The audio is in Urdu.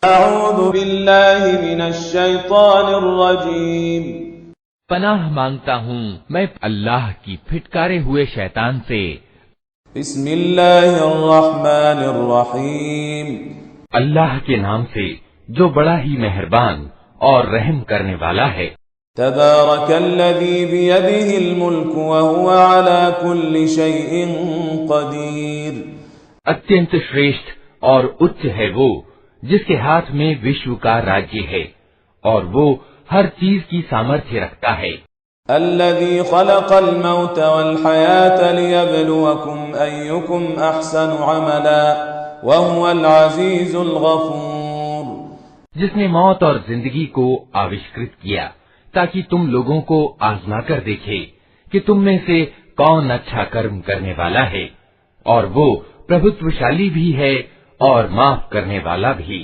اعوذ باللہ من الشیطان الرجیم، پناہ مانگتا ہوں میں اللہ کی پھٹکارے ہوئے شیطان سے۔ بسم اللہ الرحمن الرحیم، اللہ کے نام سے جو بڑا ہی مہربان اور رحم کرنے والا ہے۔ تبارک الذی بیدہ الملک وہو علی کل شیء قدیر۔ اتینت شریشٹھ اور اچ ہے وہ جس کے ہاتھ میں وشو کا راجیہ ہے اور وہ ہر چیز کی سامرتھ رکھتا ہے۔ الذي خلق الموت والحياة ليبلوكم أيكم أحسن عملا وهو العزيز الغفور۔ جس نے موت اور زندگی کو آوشکرت کیا تاکہ تم لوگوں کو آزما کر دیکھے کہ تم میں سے کون اچھا کرم کرنے والا ہے، اور وہ پربھتوشالی بھی ہے اور معاف کرنے والا بھی۔